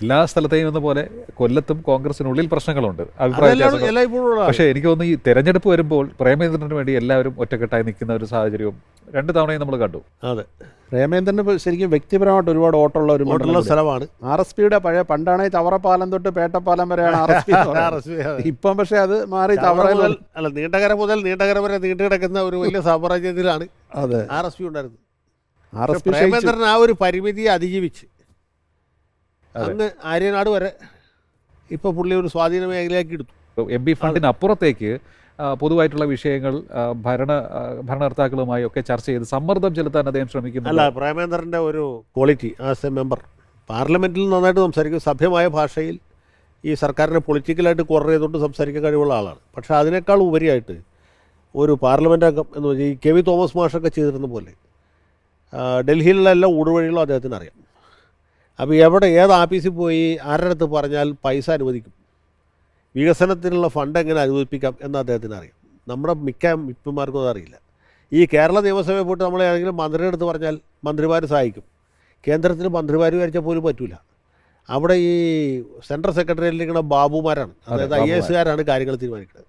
എല്ലാ സ്ഥലത്തെയും എന്ന പോലെ കൊല്ലത്തും കോൺഗ്രസിനുള്ളിൽ പ്രശ്നങ്ങളുണ്ട്, അഭിപ്രായ വ്യത്യാസങ്ങൾ. പക്ഷേ എനിക്ക് തോന്നുന്നു ഈ തെരഞ്ഞെടുപ്പ് വരുമ്പോൾ പ്രേമേന്ദ്രന് വേണ്ടി എല്ലാവരും ഒറ്റക്കെട്ടായി നിൽക്കുന്ന ഒരു സാഹചര്യവും രണ്ട് തവണയും നമ്മൾ കണ്ടു. അതെ, പ്രേമേന്ദ്രന് ശരിക്കും വ്യക്തിപരമായിട്ട് ഒരുപാട് ഓട്ടമുള്ള ഒരു സ്ഥലമാണ്. RSPയുടെ പഴയ പണ്ടാണെങ്കിൽ ചവറപ്പാലം തൊട്ട് പേട്ടപ്പാലം വരെയാണ് RSP. ഇപ്പം പക്ഷേ അത് മാറി ചവറ അല്ല, നീണ്ടകര മുതൽ നീണ്ടകര വരെ നീണ്ടു കിടക്കുന്ന ഒരു വലിയ സാമ്രാജ്യത്തിലാണ് അതെ RSP ഉണ്ടായിരുന്നത്. പ്രേമേന്ദ്രൻ ആ ഒരു പരിമിതിയെ അതിജീവിച്ച് അങ്ങ് ആര്യനാട് വരെ ഇപ്പോൾ പുള്ളി ഒരു സ്വാധീന മേഖലയാക്കി എടുത്തു. MP ഫണ്ടിന് അപ്പുറത്തേക്ക് പൊതുവായിട്ടുള്ള വിഷയങ്ങൾ ഭരണകർത്താക്കളുമായി ഒക്കെ ചർച്ച ചെയ്ത് സമ്മർദ്ദം ചെലുത്താൻ അദ്ദേഹം ശ്രമിക്കുന്നു. അല്ല, പ്രേമേന്ദ്രൻ്റെ ഒരു ക്വാളിറ്റി ആസ് എ മെമ്പർ, പാർലമെൻറ്റിൽ നന്നായിട്ട് സംസാരിക്കും, സഭ്യമായ ഭാഷയിൽ ഈ സർക്കാരിനെ പൊളിറ്റിക്കലായിട്ട് കോർണർ ചെയ്തുകൊണ്ട് സംസാരിക്കാൻ കഴിവുള്ള ആളാണ്. പക്ഷേ അതിനേക്കാൾ ഉപരിയായിട്ട് ഒരു പാർലമെൻറ്റ് അംഗം എന്ന് വെച്ചാൽ ഈ KV തോമസ് മാഷൊക്കെ ചെയ്തിരുന്ന പോലെ ഡൽഹിയിലുള്ള എല്ലാ ഊടുവഴികളും അദ്ദേഹത്തിന് അറിയാം. അപ്പോൾ എവിടെ ഏത് ഓഫീസിൽ പോയി ആരുടെ അടുത്ത് പറഞ്ഞാൽ പൈസ അനുവദിക്കും, വികസനത്തിനുള്ള ഫണ്ട് എങ്ങനെ അനുവദിപ്പിക്കാം എന്ന് അദ്ദേഹത്തിന് അറിയാം. നമ്മുടെ മിക്ക മിപ്പന്മാർക്കും അതറിയില്ല. ഈ കേരള നിയമസഭയിൽ പോയിട്ട് നമ്മൾ ഏതെങ്കിലും മന്ത്രിയുടെ അടുത്ത് പറഞ്ഞാൽ മന്ത്രിമാർ സഹായിക്കും, കേന്ദ്രത്തിൽ മന്ത്രിമാർ വിചാരിച്ചാൽ പോലും പറ്റില്ല. അവിടെ ഈ സെൻട്രൽ സെക്രട്ടറിയിലിരിക്കുന്ന ബാബുമാരാണ്, അതായത് IAS കാര്യങ്ങൾ തീരുമാനിക്കുന്നത്.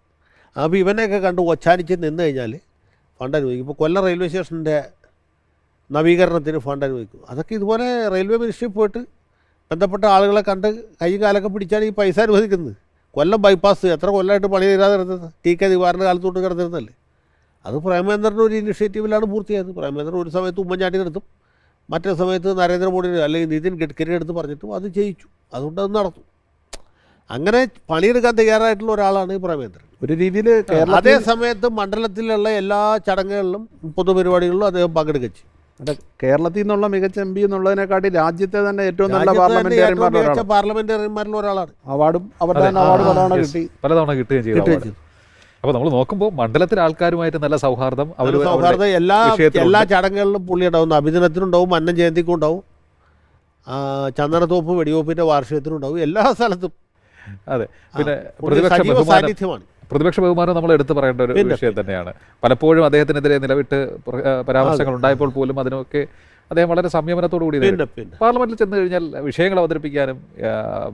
അപ്പോൾ ഇവനെയൊക്കെ കണ്ട് ഒച്ചാനിച്ച് നിന്ന് കഴിഞ്ഞാൽ ഫണ്ട് അനുവദിക്കും. ഇപ്പോൾ കൊല്ലം റെയിൽവേ സ്റ്റേഷൻ്റെ നവീകരണത്തിന് ഫണ്ട് അനുവദിക്കും. അതൊക്കെ ഇതുപോലെ റെയിൽവേ മിനിസ്ട്രി പോയിട്ട് ബന്ധപ്പെട്ട ആളുകളെ കണ്ട് കൈയും കാലൊക്കെ പിടിച്ചാണ് ഈ പൈസ അനുവദിക്കുന്നത്. കൊല്ലം ബൈപ്പാസ് എത്ര കൊല്ലമായിട്ട് പണി തീരാതെ കിടന്നത്, TK ദിവാറിൻ്റെ കാലത്തോട്ട് കിടന്നിരുന്നല്ലേ. അത് പ്രേമേന്ദ്രൻ്റെ ഒരു ഇനിഷ്യേറ്റീവിലാണ് പൂർത്തിയായത്. പ്രേമേന്ദ്രൻ ഒരു സമയത്ത് ഉമ്മൻചാണ്ടിയുടെ അടുത്തും മറ്റേ സമയത്ത് നരേന്ദ്രമോദിയുടെ അല്ലെങ്കിൽ നിതിൻ ഗഡ്കരിയുടെ അടുത്ത് പറഞ്ഞിട്ടും അത് ചെയ്യിച്ചു. അതുകൊണ്ട് അത് നടത്തും. അങ്ങനെ പണിയെടുക്കാൻ തയ്യാറായിട്ടുള്ള ഒരാളാണ് ഈ പ്രേമേന്ദ്രൻ. ഒരു രീതിയിൽ അതേ സമയത്ത് മണ്ഡലത്തിലുള്ള എല്ലാ ചടങ്ങുകളിലും പൊതുപരിപാടികളിലും അദ്ദേഹം പങ്കെടുക്കിച്ചു. കേരളത്തിൽ നിന്നുള്ള മികച്ച MP എന്നുള്ളതിനെക്കാട്ടി രാജ്യത്തെ തന്നെ ഏറ്റവും നല്ല പാർലമെന്റേറിയന്മാരിൽ ഒരാളാണ്. അവാർഡും അവരുടെ പലതവണ കിട്ടുകയും ചെയ്തു. അപ്പോൾ നമ്മൾ നോക്കുമ്പോൾ മണ്ഡലത്തിലെ ആൾക്കാരുമായിട്ട് നല്ല സൗഹാർദ്ദം, എല്ലാ ചടങ്ങുകളിലും പുള്ളി ഉണ്ടാവും. അഭിദിനത്തിനുണ്ടാവും, അന്നം ജയന്തിക്കും ഉണ്ടാവും, ചന്ദനത്തോപ്പ് വെടിവെപ്പിന്റെ വാർഷികത്തിനുണ്ടാവും, എല്ലാ സ്ഥലത്തും. അതെ, പിന്നെ സാന്നിധ്യമാണ്. പ്രതിപക്ഷ ബഹുമാനം നമ്മൾ എടുത്തു പറയേണ്ട ഒരു വിഷയം തന്നെയാണ്. പലപ്പോഴും അദ്ദേഹത്തിനെതിരെ നിലവിട്ട് പരാമർശങ്ങൾ ഉണ്ടായപ്പോൾ പോലും അതിനൊക്കെ അദ്ദേഹം വളരെ സംയമനത്തോടു കൂടി പാർലമെന്റിൽ ചെന്ന് കഴിഞ്ഞാൽ വിഷയങ്ങൾ അവതരിപ്പിക്കാനും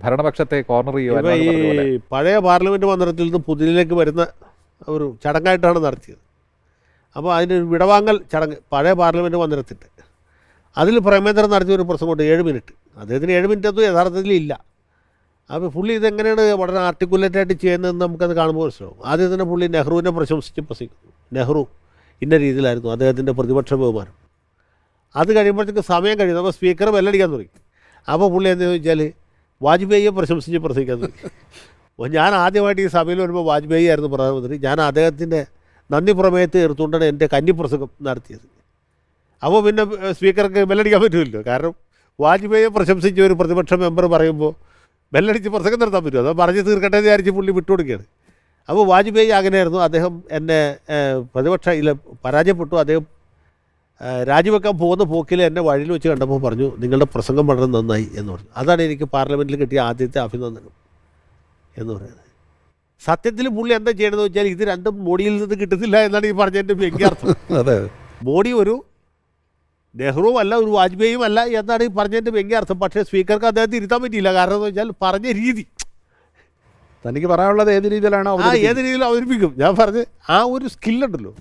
ഭരണപക്ഷത്തെ കോർണർ ചെയ്യുവാനും. ഈ പഴയ പാർലമെന്റ് മന്ദിരത്തിൽ നിന്ന് പുതിയതിലേക്ക് വരുന്ന ഒരു ചടങ്ങായിട്ടാണ് നടത്തിയത്. അപ്പോൾ അതിന് വിടവാങ്ങൽ ചടങ്ങ് പഴയ പാർലമെന്റ് മന്ദിരത്തിൻ്റെ അതിൽ പ്രേമേന്ദ്രൻ നടത്തിയ ഒരു പ്രസംഗമുണ്ട് 7 മിനിറ്റ്. അദ്ദേഹത്തിന് 7 മിനിറ്റ് ഒന്നും യഥാർത്ഥത്തിൽ ഇല്ല. അപ്പോൾ പുള്ളി ഇതെങ്ങനെയാണ് വളരെ ആർട്ടിക്കുലേറ്റായിട്ട് ചെയ്യുന്നതെന്ന് നമുക്കത് കാണുമ്പോൾ മനസ്സിലാവും. ആദ്യം തന്നെ പുള്ളി നെഹ്റുവിനെ പ്രശംസിച്ച് പ്രസംഗിക്കുന്നു. നെഹ്റു ഇന്ന രീതിയിലായിരുന്നു അദ്ദേഹത്തിൻ്റെ പ്രതിപക്ഷ ബഹുമാനം. അത് കഴിയുമ്പോഴത്തേക്ക് സമയം കഴിയും, അപ്പോൾ സ്പീക്കർ ബെല്ലടിക്കാൻ തുടങ്ങി. അപ്പോൾ പുള്ളി എന്താണെന്ന് വെച്ചാൽ വാജ്പേയിയെ പ്രശംസിച്ച് പ്രസംഗിക്കാൻ തുടങ്ങി. അപ്പോൾ ഞാൻ ആദ്യമായിട്ട് ഈ സഭയിൽ വരുമ്പോൾ വാജ്പേയി ആയിരുന്നു പ്രധാനമന്ത്രി. ഞാൻ അദ്ദേഹത്തിൻ്റെ നന്ദി പ്രമേയത്തെ എടുത്തുകൊണ്ടാണ് എൻ്റെ കന്നിപ്രസംഗം നടത്തിയത്. അപ്പോൾ പിന്നെ സ്പീക്കർക്ക് ബെല്ലടിക്കാൻ പറ്റുമല്ലോ, കാരണം വാജ്പേയിയെ പ്രശംസിച്ച് ഒരു പ്രതിപക്ഷ മെമ്പർ പറയുമ്പോൾ ബെല്ലടിച്ച് പ്രസംഗം നടത്താൻ പറ്റുമോ? അതോ പറഞ്ഞ് തീർക്കട്ടെ എന്ന് വിചാരിച്ച് പുള്ളി വിട്ടുകൊടുക്കുകയാണ്. അപ്പോൾ വാജ്പേയി അങ്ങനെയായിരുന്നു. അദ്ദേഹം എന്നെ പരാജയപ്പെട്ടു. അദ്ദേഹം രാജിവെക്കാൻ പോകുന്ന പോക്കിൽ എന്നെ വഴിയിൽ വെച്ച് കണ്ടപ്പോൾ പറഞ്ഞു, നിങ്ങളുടെ പ്രസംഗം വളരെ നന്നായി എന്ന് പറഞ്ഞു. അതാണ് എനിക്ക് പാർലമെൻറ്റിൽ കിട്ടിയ ആദ്യത്തെ അഭിനന്ദനം എന്ന് പറയുന്നത്. സത്യത്തിൽ പുള്ളി എന്താ ചെയ്യണമെന്ന് വെച്ചാൽ ഇത് രണ്ടും മോഡിയിൽ നിന്ന് കിട്ടുന്നില്ല എന്നാണ് ഈ പറഞ്ഞതിൻ്റെ വ്യംഗ്യാർത്ഥം. അതെ, മോഡി ഒരു നെഹ്റുവും അല്ല, ഒരു വാജ്പേയിയും അല്ല എന്നാണ് ഈ പറഞ്ഞതിൻ്റെ വ്യംഗ്യാർത്ഥം. പക്ഷേ സ്പീക്കർക്ക് അദ്ദേഹത്തെ ഇരുത്താൻ പറ്റിയില്ല. കാരണം എന്ന് വെച്ചാൽ പറഞ്ഞ രീതി, തനിക്ക് പറയാനുള്ളത് ഏത് രീതിയിലാണ് ഏത് രീതിയിൽ അവതരിപ്പിക്കും. ഞാൻ പറഞ്ഞ് ആ ഒരു സ്കില്ലുണ്ടല്ലോ.